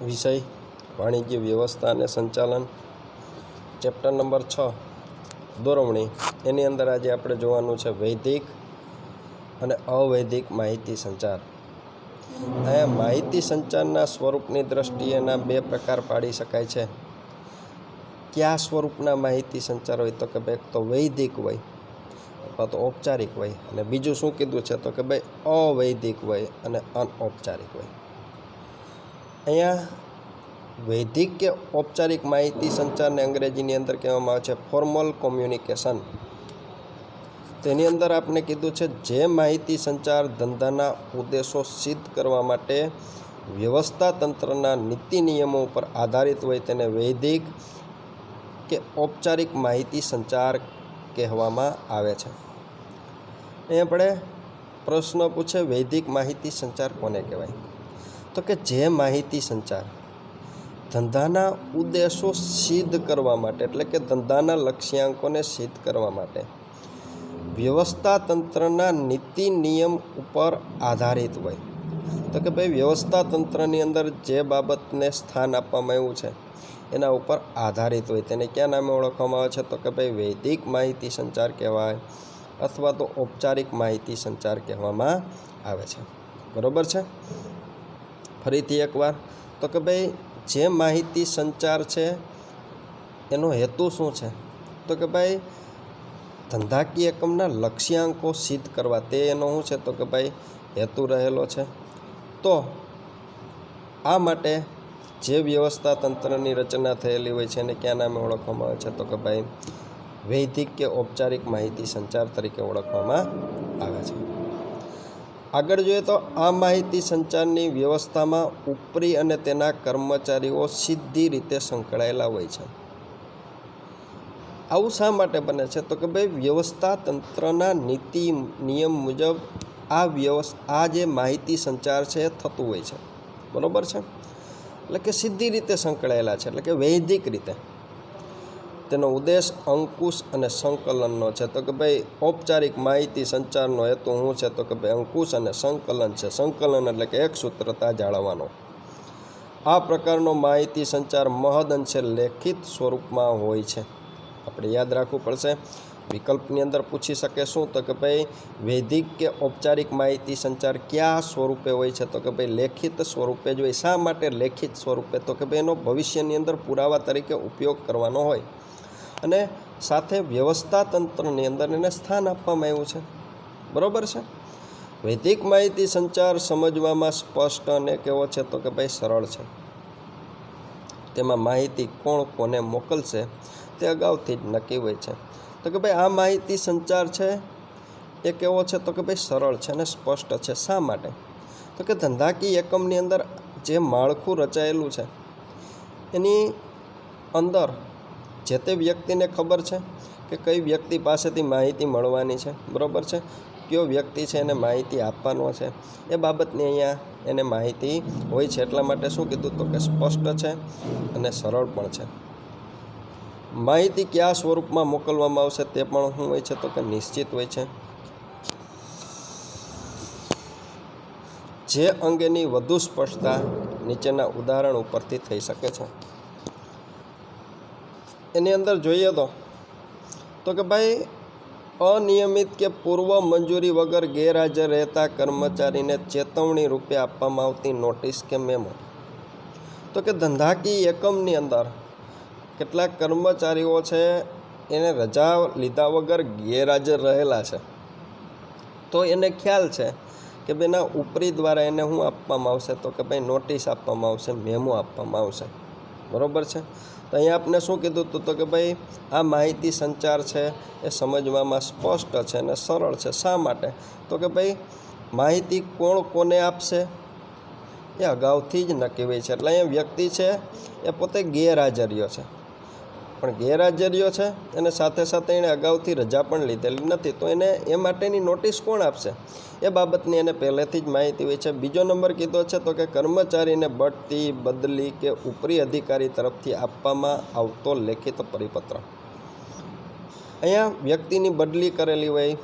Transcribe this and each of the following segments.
વિષય વાણિજ્ય વ્યવસ્થા અને સંચાલન, ચેપ્ટર નંબર 6 દોરવણી. એની અંદર આજે આપણે જોવાનું છે વૈદિક અને અવૈદિક માહિતી સંચાર. અહીંયા માહિતી સંચારના સ્વરૂપની દ્રષ્ટિએના બે પ્રકાર પાડી શકાય છે. કયા સ્વરૂપના માહિતી સંચાર હોય તો કે ભાઈ એક તો વૈદિક હોય અથવા તો ઔપચારિક હોય, અને બીજું શું કીધું છે તો કે ભાઈ અવૈદિક હોય અને અનૌપચારિક હોય. અહીંયા વૈદિક કે ઔપચારિક માહિતી સંચારને અંગ્રેજીની અંદર કહેવામાં આવે છે ફોર્મલ કોમ્યુનિકેશન. તેની અંદર આપણે કીધું છે જે માહિતી સંચાર ધંધાના ઉદ્દેશો સિદ્ધ કરવા માટે વ્યવસ્થા તંત્રના નીતિ નિયમો ઉપર આધારિત હોય તેને વૈદિક કે ઔપચારિક માહિતી સંચાર કહેવામાં આવે છે. અહીં આપણે પ્રશ્ન પૂછે વૈદિક માહિતી સંચાર કોને કહેવાય? તો કે જે માહિતી સંચાર ધંધાના ઉદ્દેશો સિદ્ધ કરવા માટે, એટલે કે ધંધાના લક્ષ્યાંકોને સિદ્ધ કરવા માટે વ્યવસ્થા તંત્રના નીતિ નિયમ ઉપર આધારિત હોય. તો કે ભાઈ વ્યવસ્થા તંત્રની અંદર જે બાબતને સ્થાન આપવામાં આવ્યું છે એના ઉપર આધારિત હોય તેને કયા નામે ઓળખવામાં આવે છે તો કે ભાઈ વૈદિક માહિતી સંચાર કહેવાય અથવા તો ઔપચારિક માહિતી સંચાર કહેવામાં આવે છે. બરાબર છે? ફરીથી એકવાર, તો કે ભાઈ જે માહિતી સંચાર છે એનો હેતુ શું છે તો કે ભાઈ ધંધાકીય એકમના લક્ષ્યાંકો સિદ્ધ કરવા, તે એનો શું છે તો કે ભાઈ હેતુ રહેલો છે. તો આ માટે જે વ્યવસ્થા તંત્રની રચના થયેલી હોય છે એને કયા નામે ઓળખવામાં આવે છે તો કે ભાઈ વૈદિક કે ઔપચારિક માહિતી સંચાર તરીકે ઓળખવામાં આવે છે. આગળ જોઈએ તો આ માહિતી સંચારની વ્યવસ્થામાં ઉપરી અને તેના કર્મચારીઓ સીધી રીતે સંકળાયેલા હોય છે. આવું શા માટે બને છે તો કે ભાઈ વ્યવસ્થા તંત્રના નીતિ નિયમ મુજબ આ જે માહિતી સંચાર છે એ થતું હોય છે. બરાબર છે? એટલે કે સીધી રીતે સંકળાયેલા છે, એટલે કે વૈદિક રીતે. તેનો ઉદ્દેશ અંકુશ અને સંકલનનો છે. તો કે ભાઈ ઔપચારિક માહિતી સંચારનો હેતુ શું છે તો કે ભાઈ અંકુશ અને સંકલન છે. સંકલન એટલે કે એક સૂત્રતા જાળવવાનો. આ પ્રકારનો માહિતી સંચાર મહદઅંશે લેખિત સ્વરૂપમાં હોય છે. આપણે યાદ રાખવું પડશે. વિકલ્પની અંદર પૂછી શકે શું તો કે ભાઈ વૈદિક કે ઔપચારિક માહિતી સંચાર કયા સ્વરૂપે હોય છે તો કે ભાઈ લેખિત સ્વરૂપે જ હોય. શા માટે લેખિત સ્વરૂપે? તો કે ભાઈ એનો ભવિષ્યની અંદર પુરાવા તરીકે ઉપયોગ કરવાનો હોય અને સાથે વ્યવસ્થા તંત્રની અંદર એને સ્થાન આપવામાં આવ્યું છે. બરાબર છે? વૈદિક માહિતી સંચાર સમજવામાં સ્પષ્ટ અને કેવો છે તો કે ભાઈ સરળ છે. તેમાં માહિતી કોણ કોને મોકલશે તે અગાઉથી જ નક્કી હોય છે. તો કે ભાઈ આ માહિતી સંચાર છે એ કેવો છે તો કે ભાઈ સરળ છે અને સ્પષ્ટ છે. શા માટે? તો કે ધંધાકીય એકમની અંદર જે માળખું રચાયેલું છે એની અંદર જે તે વ્યક્તિને ખબર છે કે કઈ વ્યક્તિ પાસેથી માહિતી મળવાની છે. બરાબર છે? કયો વ્યક્તિ છે એને માહિતી આપવાનો છે એ બાબતની અહીંયા એને માહિતી હોય છે. એટલા માટે શું કીધું તો કે સ્પષ્ટ છે અને સરળ પણ છે. માહિતી કયા સ્વરૂપમાં મોકલવામાં આવશે તે પણ શું હોય છે તો કે નિશ્ચિત હોય છે. જે અંગેની વધુ સ્પષ્ટતા નીચેના ઉદાહરણ ઉપરથી થઈ શકે છે. એની અંદર જોઈએ તો કે ભાઈ અનિયમિત કે પૂર્વ મંજૂરી વગર ગેરહાજર રહેતા કર્મચારીને ચેતવણી રૂપે આપવામાં આવતી નોટિસ કે મેમો. તો કે ધંધાકીય એકમની અંદર કેટલાક કર્મચારીઓ છે એને રજા લીધા વગર ગેરહાજર રહેલા છે, તો એને ખ્યાલ છે કે ભાઈના ઉપરી દ્વારા એને શું આપવામાં આવશે તો કે ભાઈ નોટિસ આપવામાં આવશે, મેમો આપવામાં આવશે. બરાબર છે? તો અહીંયા આપણે શું કીધું હતું તો કે ભાઈ આ માહિતી સંચાર છે એ સમજવામાં સ્પષ્ટ છે અને સરળ છે. શા માટે? તો કે ભાઈ માહિતી કોણ કોને આપશે એ અગાઉથી જ નક્કી હોય છે. એટલે અહીંયા વ્યક્તિ છે એ પોતે ગેરહાજરીઓ છે, પણ ગેરહાજરીઓ છે અને સાથે સાથે એણે અગાઉથી રજા પણ લીધેલી નથી, તો એને એ માટેની નોટિસ કોણ આપશે એ બાબતની એને પહેલેથી જ માહિતી હોય છે. બીજો નંબર કીધો છે તો કે કર્મચારીને બઢતી, બદલી કે ઉપરી અધિકારી તરફથી આપવામાં આવતો લેખિત પરિપત્ર. અહીંયા વ્યક્તિની બદલી કરેલી હોય,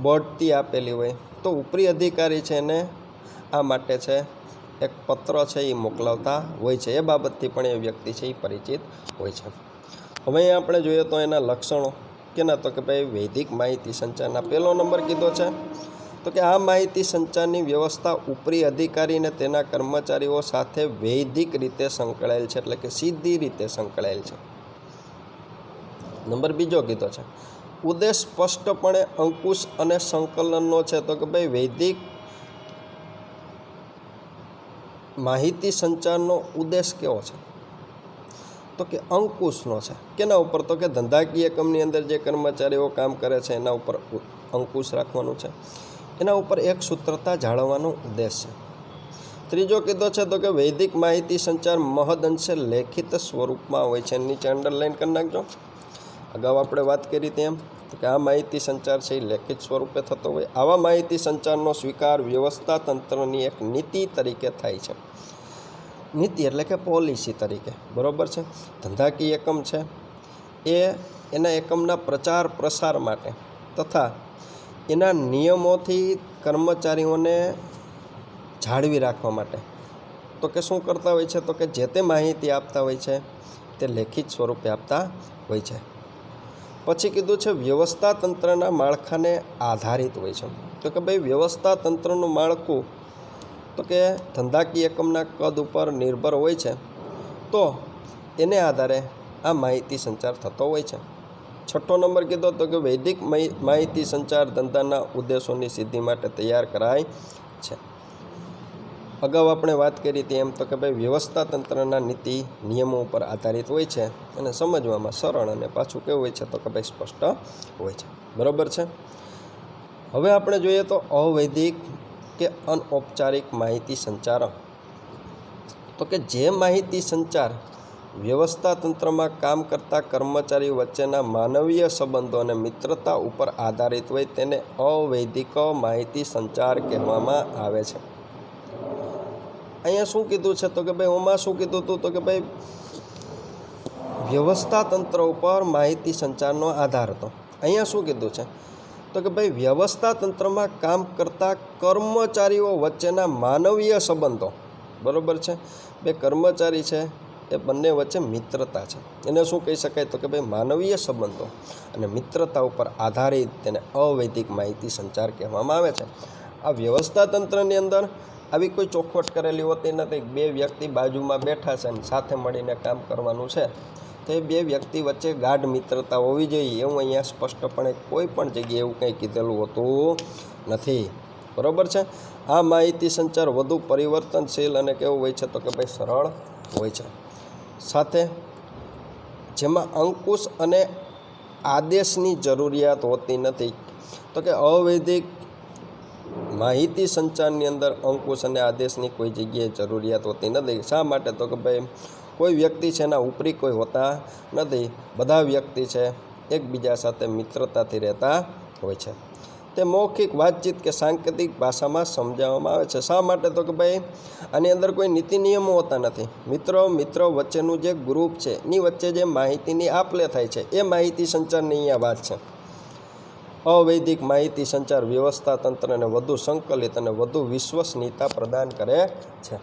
બઢતી આપેલી હોય, તો ઉપરી અધિકારી છે એને આ માટે છે એક પત્ર છે એ મોકલાવતા હોય છે, એ બાબતથી પણ એ વ્યક્તિ છે એ પરિચિત હોય છે. હવે અહીંયા આપણે જોઈએ તો એના લક્ષણો કેના, તો કે ભાઈ વૈદિક માહિતી સંચારના પહેલો નંબર કીધો છે તો કે આ માહિતી સંચારની વ્યવસ્થા ઉપરી અધિકારી અને તેના કર્મચારીઓ સાથે વૈદિક રીતે સંકળાયેલ છે, એટલે કે સીધી રીતે સંકળાયેલ છે. નંબર બીજો કીધો છે ઉદ્દેશ સ્પષ્ટપણે અંકુશ અને સંકલનનો છે, તો કે ભાઈ વૈદિક માહિતી સંચારનો ઉદ્દેશ કેવો છે, તો કે અંકુશનો છે. કેના ઉપર, તો કે ધંધાકીય એકમની અંદર જે કર્મચારીઓ કામ કરે છે એના ઉપર અંકુશ રાખવાનું છે, એના ઉપર એક સૂત્રતા જાળવવાનો ઉદ્દેશ છે. ત્રીજો કીધો છે તો કે વૈદિક માહિતી સંચાર મહદઅંશે લેખિત સ્વરૂપમાં હોય છે. નીચે અંડરલાઇન કરી નાખજો. અગાઉ આપણે વાત કરી તેમ તો કે આ માહિતી સંચાર છે એ લેખિત સ્વરૂપે થતો હોય. આવા માહિતી સંચારનો સ્વીકાર વ્યવસ્થા તંત્રની એક નીતિ તરીકે થાય છે. નીતિ એટલે કે પોલિસી તરીકે, બરાબર છે. ધંધાકીય એકમ છે એ એના એકમના પ્રચાર પ્રસાર માટે તથા એના નિયમોથી કર્મચારીઓને જાળવી રાખવા માટે તો કે શું કરતા હોય છે, તો કે જે તે માહિતી આપતા હોય છે તે લેખિત સ્વરૂપે આપતા હોય છે. પછી કીધું છે વ્યવસ્થા તંત્રના માળખાને આધારિત હોય છે, તો કે ભાઈ વ્યવસ્થા તંત્રનું માળખું તો કે ધંધાકીય એકમના કદ ઉપર નિર્ભર હોય છે, તો એને આધારે આ માહિતી સંચાર થતો હોય છે. છઠ્ઠો નંબર કીધો તો કે વૈદિક માહિતી સંચાર ધંધાના ઉદ્દેશોની સિદ્ધિ માટે તૈયાર કરાય છે. અગાઉ આપણે વાત કરી હતી એમ તો કે ભાઈ વ્યવસ્થા તંત્રના નીતિ નિયમો ઉપર આધારિત હોય છે અને સમજવામાં સરળ અને પાછું કેવું હોય છે, તો કે ભાઈ સ્પષ્ટ હોય છે, બરાબર છે. હવે આપણે જોઈએ તો અવૈધિક કે અનૌપચારિક માહિતી સંચાર, તો કે જે માહિતી સંચાર વ્યવસ્થા તંત્રમાં કામ કરતા કર્મચારીઓ વચ્ચેના માનવીય સંબંધો અને મિત્રતા ઉપર આધારિત હોય તેને અવૈધિક માહિતી સંચાર કહેવામાં આવે છે. અહીંયા શું કીધું છે, તો કે ભાઈ ઓમાં શું કીધું હતું, તો કે ભાઈ વ્યવસ્થા તંત્ર ઉપર માહિતી સંચારનો આધાર હતો. અહીંયા શું કીધું છે, તો કે ભાઈ વ્યવસ્થા તંત્રમાં કામ કરતા કર્મચારીઓ વચ્ચેના માનવીય સંબંધો, બરાબર છે. બે કર્મચારી છે એ બંને વચ્ચે મિત્રતા છે, એને શું કહી શકાય, તો કે ભાઈ માનવીય સંબંધો અને મિત્રતા ઉપર આધારિત તેને અવૈધિક માહિતી સંચાર કહેવામાં આવે છે. આ વ્યવસ્થા તંત્રની અંદર આવી કોઈ ચોખવટ કરેલી હોતી નથી. બે વ્યક્તિ બાજુમાં બેઠા છે અને સાથે મળીને કામ કરવાનું છે, તો એ બે વ્યક્તિ વચ્ચે ગાઢ મિત્રતા હોવી જોઈએ એવું અહીંયા સ્પષ્ટપણે કોઈ પણ જગ્યાએ એવું કંઈ કીધેલું હોતું નથી, બરાબર છે. આ માહિતી સંચાર વધુ પરિવર્તનશીલ અને કેવું હોય છે, તો કે ભાઈ સરળ હોય છે, સાથે જેમાં અંકુશ અને આદેશની જરૂરિયાત હોતી નથી. તો કે અવૈધિક માહિતી સંચારની અંદર અંકુશ અને આદેશની કોઈ જગ્યાએ જરૂરિયાત હોતી નથી. શા માટે, તો કે ભાઈ કોઈ વ્યક્તિ છે એના ઉપરી કોઈ હોતા નથી. બધા વ્યક્તિ છે એકબીજા સાથે મિત્રતાથી રહેતા હોય છે. તે મૌખિક વાતચીત કે સાંકેતિક ભાષામાં સમજાવવામાં આવે છે. શા માટે, તો કે ભાઈ આની અંદર કોઈ નીતિ નિયમો હોતા નથી. મિત્રો વચ્ચેનું જે ગ્રુપ છે એની વચ્ચે જે માહિતીની આપ-લે થાય છે એ માહિતી સંચારની અહીંયા વાત છે. અવૈધિક માહિતી સંચાર વ્યવસ્થા તંત્રને વધુ સંકલિત અને વધુ વિશ્વસનીયતા પ્રદાન કરે છે.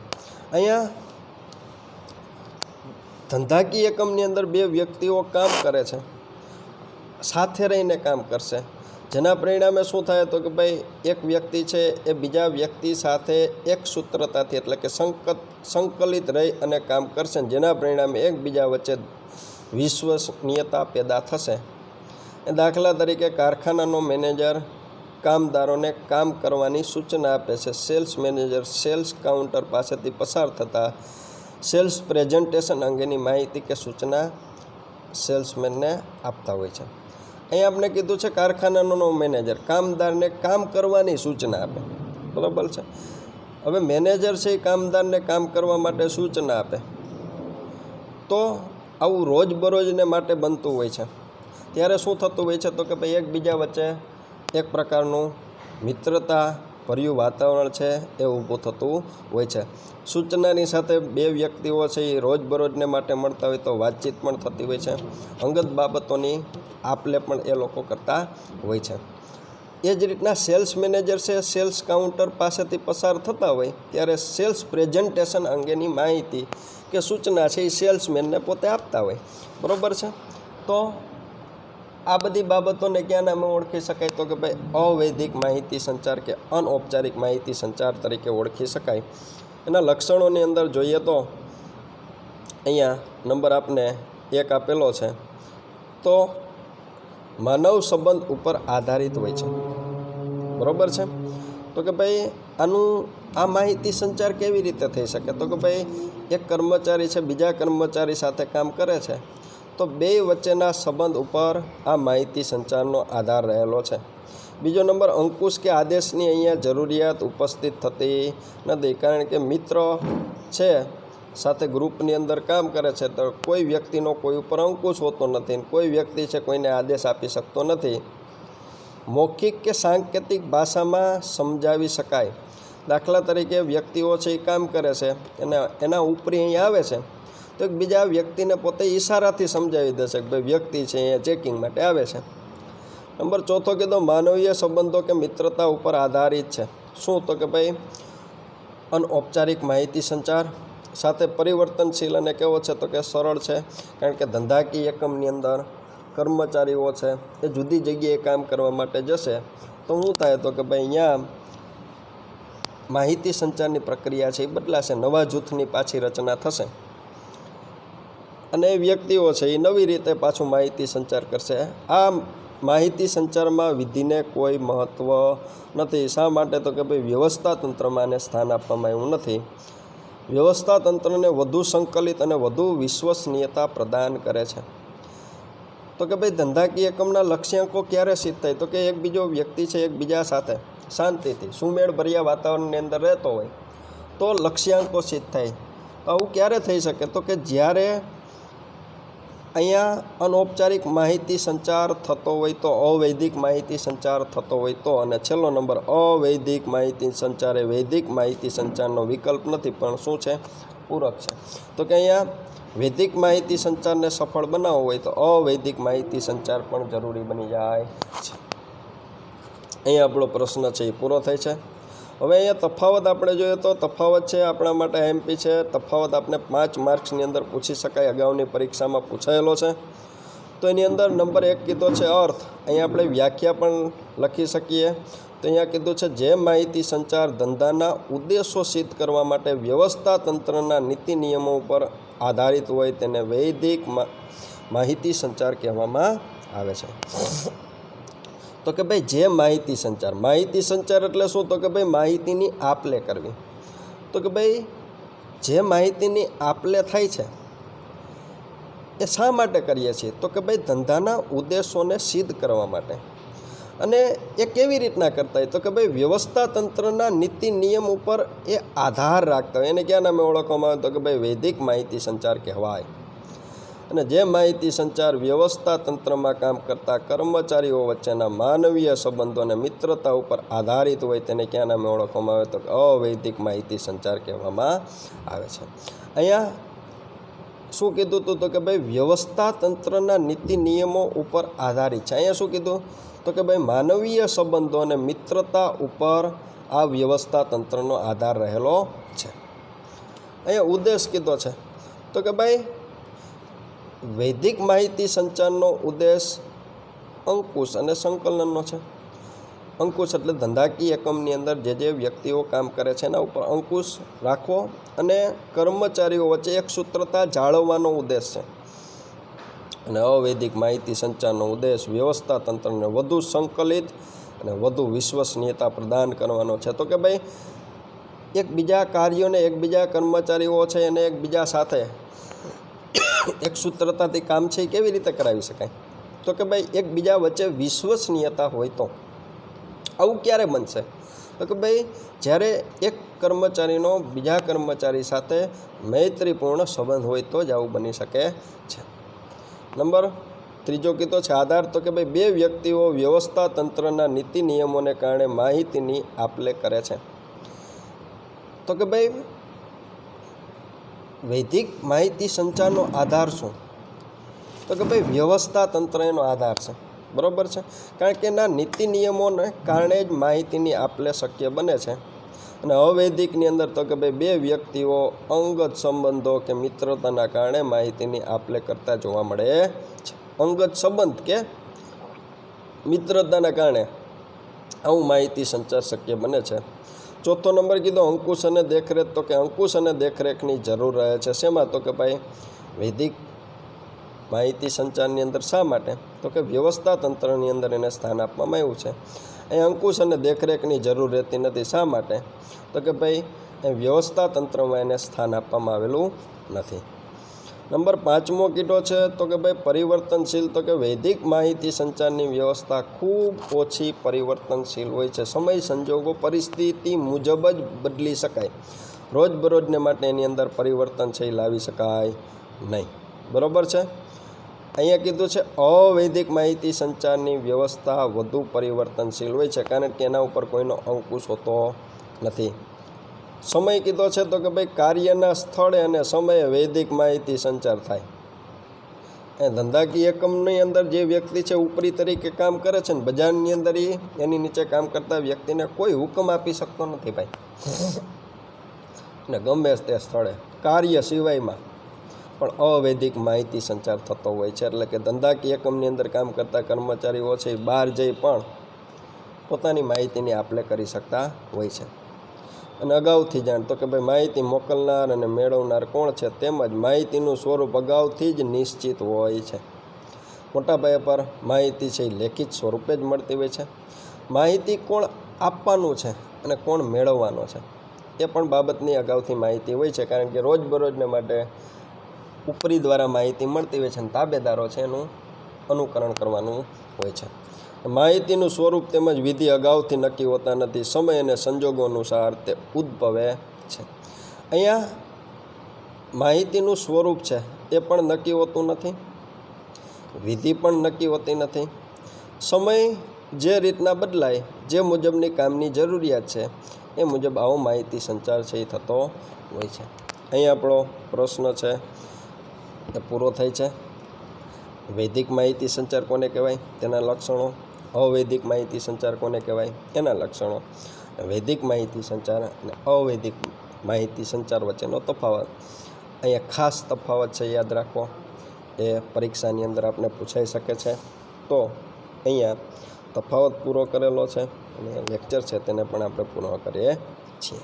અહીંયા ધંધાકીય એકમની અંદર બે વ્યક્તિઓ કામ કરે છે, સાથે રહીને કામ કરશે, જેના પરિણામે શું થાય, તો કે ભાઈ એક વ્યક્તિ છે એ બીજા વ્યક્તિ સાથે એક સૂત્રતાથી એટલે કે સંકલિત રહી અને કામ કરશે, જેના પરિણામે એકબીજા વચ્ચે વિશ્વસનીયતા પેદા થશે. દાખલા તરીકે કારખાનાનો મેનેજર કામદારોને કામ કરવાની સૂચના આપે છે. સેલ્સ મેનેજર સેલ્સ કાઉન્ટર પાસેથી પસાર થતા સેલ્સ પ્રેઝન્ટેશન અંગેની માહિતી કે સૂચના સેલ્સમેનને આપતા હોય છે. અહીં આપણે કીધું છે કારખાનાનો મેનેજર કામદારને કામ કરવાની સૂચના આપે, બરાબર છે. હવે મેનેજર છે એ કામદારને કામ કરવા માટે સૂચના આપે, તો આવું રોજબરોજને માટે બનતું હોય છે. ત્યારે શું થતું હોય છે, તો કે ભાઈ એકબીજા વચ્ચે એક પ્રકારનું મિત્રતા ભર્યું વાતાવરણ છે એ ઊભું થતું હોય છે. સૂચનાની સાથે બે વ્યક્તિઓ છે એ રોજબરોજને માટે મળતા હોય તો વાતચીત પણ થતી હોય છે. અંગત બાબતોની આપ-લે પણ એ લોકો કરતા હોય છે. એ જ રીતના સેલ્સ મેનેજર છે સેલ્સ કાઉન્ટર પાસેથી પસાર થતા હોય ત્યારે સેલ્સ પ્રેઝન્ટેશન અંગેની માહિતી કે સૂચના છે એ સેલ્સમેનને પોતે આપતા હોય, બરાબર છે. તો આ બધી બાબતોને ક્યાં નામે ઓળખી શકાય? તો કે ભાઈ અવૈધિક માહિતી સંચાર કે અનૌપચારિક માહિતી સંચાર તરીકે ઓળખી શકાય. એના લક્ષણોની અંદર જોઈએ તો અહીંયા નંબર આપને 1 આપેલો છે. તો માનવ સંબંધ ઉપર આધારિત હોય છે, બરાબર છે. તો કે ભાઈ આ માહિતી સંચાર કેવી રીતે થઈ શકે? તો કે ભાઈ એક કર્મચારી છે બીજા કર્મચારી સાથે કામ કરે છે, તો બે વચ્ચેના સંબંધ ઉપર આ માહિતી સંચારનો આધાર રહેલો છે. બીજો નંબર, અંકુશ કે આદેશની અહીંયા જરૂરિયાત ઉપસ્થિત થતી નથી, કારણ કે મિત્ર છે સાથે ગ્રુપની અંદર કામ કરે છે તો કોઈ વ્યક્તિનો કોઈ ઉપર અંકુશ હોતો નથી, કોઈ વ્યક્તિ છે કોઈને આદેશ આપી શકતો નથી. મૌખિક કે સાંકેતિક ભાષામાં સમજાવી શકાય. દાખલા તરીકે વ્યક્તિઓ છે એ કામ કરે છે અને એના ઉપરી અહીંયા આવે છે તો એક બીજા વ્યક્તિને પોતે ઈશારાથી સમજાવી દેશે કે ભાઈ વ્યક્તિ છે અહીંયા ચેકિંગ માટે આવે છે. નંબર 4 કીધો માનવીય સંબંધો કે મિત્રતા ઉપર આધારિત છે. શું? તો કે ભાઈ અનૌપચારિક માહિતી સંચાર સાથે પરિવર્તનશીલ અને કેવો છે? તો કે સરળ છે, કારણ કે ધંધાકીય એકમની અંદર કર્મચારીઓ છે એ જુદી જગ્યાએ કામ કરવા માટે જશે તો શું થાય? તો કે ભાઈ અહીંયા માહિતી સંચારની પ્રક્રિયા છે એ બદલાશે, નવા જૂથની પાછી રચના થશે અને વ્યક્તિઓ છે એ નવી રીતે પાછું માહિતી સંચાર કરશે. આ માહિતી સંચારમાં વિધિને કોઈ મહત્ત્વ નથી. શા માટે? તો કે ભાઈ વ્યવસ્થા તંત્રમાં આને સ્થાન આપવામાં આવ્યું નથી. વ્યવસ્થા તંત્રને વધુ સંકલિત અને વધુ વિશ્વસનીયતા પ્રદાન કરે છે. તો કે ભાઈ ધંધાકીય એકમના લક્ષ્યાંકો ક્યારે સિદ્ધ થાય? તો કે એક બીજો વ્યક્તિ છે એકબીજા સાથે શાંતિથી સુમેળભર્યા વાતાવરણની અંદર રહેતો હોય તો લક્ષ્યાંકો સિદ્ધ થાય. આવું ક્યારે થઈ શકે? તો કે જ્યારે અહીંયા અનૌપચારિક માહિતી સંચાર થતો હોય તો, અવૈધિક માહિતી સંચાર થતો હોય તો. અને છેલ્લો નંબર, અવૈધિક માહિતી સંચાર એ વૈધિક માહિતી સંચારનો વિકલ્પ નથી પણ શું છે? પૂરક છે. તો કે અહીંયા વૈધિક માહિતી સંચારને સફળ બનાવવો હોય તો અવૈધિક માહિતી સંચાર પણ જરૂરી બની જાય છે. અહીંયા આપણો પ્રશ્ન છે એ પૂરો થાય છે. હવે અહીંયા તફાવત આપણે જોઈએ તો તફાવત છે આપણા માટે એમપી છે. તફાવત આપણે 5 માર્ક્સની અંદર પૂછી શકાય, અગાઉની પરીક્ષામાં પૂછાયેલો છે. તો એની અંદર નંબર 1 કીધો છે અર્થ. અહીંયા આપણે વ્યાખ્યા પણ લખી શકીએ. તો અહીંયા કીધું છે જે માહિતી સંચાર ધંધાના ઉદ્દેશો સિદ્ધ કરવા માટે વ્યવસ્થા તંત્રના નીતિ નિયમો ઉપર આધારિત હોય તેને વૈધિક માહિતી સંચાર કહેવામાં આવે છે. તો કે ભાઈ જે માહિતી સંચાર એટલે શું? તો કે ભાઈ માહિતીની આપ-લે કરવી. તો કે ભાઈ જે માહિતીની આપ-લે થાય છે એ શા માટે કરીએ છીએ? તો કે ભાઈ ધંધાના ઉદ્દેશોને સિદ્ધ કરવા માટે. અને એ કેવી રીતના કરતા હોય? તો કે ભાઈ વ્યવસ્થા તંત્રના નીતિ નિયમ ઉપર એ આધાર રાખતા હોય. એને ક્યાં નામે ઓળખવામાં આવે? તો કે ભાઈ વૈધિક માહિતી સંચાર કહેવાય. અને જે માહિતી સંચાર વ્યવસ્થા તંત્રમાં કામ કરતા કર્મચારીઓ વચ્ચેના માનવીય સંબંધો અને મિત્રતા ઉપર આધારિત હોય તેને ક્યાં નામે ઓળખવામાં આવે? તો અવૈધિક માહિતી સંચાર કહેવામાં આવે છે. અહીંયા શું કીધું હતું? તો કે ભાઈ વ્યવસ્થા તંત્રના નીતિ નિયમો ઉપર આધારિત છે. અહીંયા શું કીધું? તો કે ભાઈ માનવીય સંબંધો અને મિત્રતા ઉપર આ વ્યવસ્થા તંત્રનો આધાર રહેલો છે. અહીંયા ઉદ્દેશ કીધો છે. તો કે ભાઈ વૈધિક માહિતી સંચારનો ઉદ્દેશ અંકુશ અને સંકલનનો છે. અંકુશ એટલે ધંધાકીય એકમની અંદર જે વ્યક્તિઓ કામ કરે છે એના ઉપર અંકુશ રાખવો અને કર્મચારીઓ વચ્ચે એક સૂત્રતા જાળવવાનો ઉદ્દેશ છે. અને અવૈધિક માહિતી સંચારનો ઉદ્દેશ વ્યવસ્થા તંત્રને વધુ સંકલિત અને વધુ વિશ્વસનીયતા પ્રદાન કરવાનો છે. તો કે ભાઈ એકબીજા કાર્યોને એકબીજા કર્મચારીઓ છે એને એકબીજા સાથે એક સૂત્રતાથી કામ છે એ કેવી રીતે કરાવી શકાય? તો કે ભાઈ એકબીજા વચ્ચે વિશ્વસનીયતા હોય તો. આવું ક્યારે બનશે? તો કે ભાઈ જ્યારે એક કર્મચારીનો બીજા કર્મચારી સાથે મૈત્રીપૂર્ણ સંબંધ હોય તો જ આવું બની શકે છે. નંબર 3 કીધો છે આધાર. તો કે ભાઈ બે વ્યક્તિઓ વ્યવસ્થા તંત્રના નીતિ નિયમોને કારણે માહિતીની આપ-લે કરે છે. તો કે ભાઈ વૈધિક માહિતી સંચારનો આધાર શું? તો કે ભાઈ વ્યવસ્થા તંત્ર એનો આધાર છે, બરાબર છે, કારણ કે એના નીતિ નિયમોને કારણે જ માહિતીની આપલે શક્ય બને છે. અને અવૈધિકની અંદર તો કે ભાઈ બે વ્યક્તિઓ અંગત સંબંધો કે મિત્રતાના કારણે માહિતીની આપલે કરતા જોવા મળે છે. અંગત સંબંધ કે મિત્રતાના કારણે આવું માહિતી સંચાર શક્ય બને છે. ચોથો નંબર કીધો અંકુશ અને દેખરેખ, તો કે અંકુશ અને દેખરેખની જરૂર રહે છે. શેમાં? તો કે ભાઈ વૈદિક માહિતી સંચારની અંદર. શા માટે? તો કે વ્યવસ્થા તંત્રની અંદર એને સ્થાન આપવામાં આવ્યું છે. અહીં અંકુશ અને દેખરેખની જરૂર રહેતી નથી. શા માટે? તો કે ભાઈ વ્યવસ્થા તંત્રમાં એને સ્થાન આપવામાં આવેલું નથી. નંબર 5મો કીધો છે તો કે ભાઈ પરિવર્તનશીલ, તો કે વૈદિક માહિતી સંચારની વ્યવસ્થા ખૂબ ઓછી પરિવર્તનશીલ હોય છે. સમય સંજોગો પરિસ્થિતિ મુજબ જ બદલી શકાય. રોજબરોજને માટે એની અંદર પરિવર્તન છે એ લાવી શકાય નહીં. બરાબર છે. અહીંયા કીધું છે અવૈદિક માહિતી સંચારની વ્યવસ્થા વધુ પરિવર્તનશીલ હોય છે, કારણ કે એના ઉપર કોઈનો અંકુશ હોતો નથી. સમય કીધો છે તો કે ભાઈ કાર્યના સ્થળે અને સમયે વૈદિક માહિતી સંચાર થાય. એ ધંધાકીય એકમની અંદર જે વ્યક્તિ છે ઉપરી તરીકે કામ કરે છે ને બજારની અંદર એની નીચે કામ કરતા વ્યક્તિને કોઈ હુકમ આપી શકતો નથી ભાઈ. ને ગમે તે સ્થળે કાર્ય સિવાયમાં પણ અવૈદિક માહિતી સંચાર થતો હોય છે. એટલે કે ધંધાકીય એકમની અંદર કામ કરતા કર્મચારીઓ છે એ બહાર જઈ પણ પોતાની માહિતીની આપલે કરી શકતા હોય છે. અને અગાઉથી જાણ, તો કે ભાઈ માહિતી મોકલનાર અને મેળવનાર કોણ છે, તેમજ માહિતીનું સ્વરૂપ અગાઉથી જ નિશ્ચિત હોય છે. મોટા પાયા પર માહિતી છે એ લેખિત સ્વરૂપે જ મળતી હોય છે. માહિતી કોણ આપવાનું છે અને કોણ મેળવવાનો છે એ પણ બાબતની અગાઉથી માહિતી હોય છે, કારણ કે રોજબરોજને માટે ઉપરી દ્વારા માહિતી મળતી હોય છે અને તાબેદારો છે એનું અનુકરણ કરવાનું હોય છે. માહિતીનું સ્વરૂપ તેમજ વિધિ અગાઉથી નક્કી હોતા નથી. સમય અને સંજોગો અનુસાર તે ઉદ્ભવે છે. અહીંયા માહિતીનું સ્વરૂપ છે એ પણ નક્કી હોતું નથી, વિધિ પણ નક્કી હોતી નથી. સમય જે રીતના બદલાય, જે મુજબની કામની જરૂરિયાત છે એ મુજબ આવો માહિતી સંચાર છે એ થતો હોય છે. અહીં આપણો પ્રશ્ન છે એ પૂરો થાય છે. વૈદિક માહિતી સંચાર કોને કહેવાય, તેના લક્ષણો. અવૈદિક માહિતી સંચાર કોને કહેવાય, એના લક્ષણો. વૈદિક માહિતી સંચાર અને અવૈદિક માહિતી સંચાર વચ્ચેનો તફાવત. અહીંયા ખાસ તફાવત છે, યાદ રાખો. એ પરીક્ષાની અંદર આપણે પૂછાઈ શકે છે. તો અહીંયા તફાવત પૂરો કરેલો છે અને લેક્ચર છે તેને પણ આપણે પૂર્ણ કરીએ છીએ.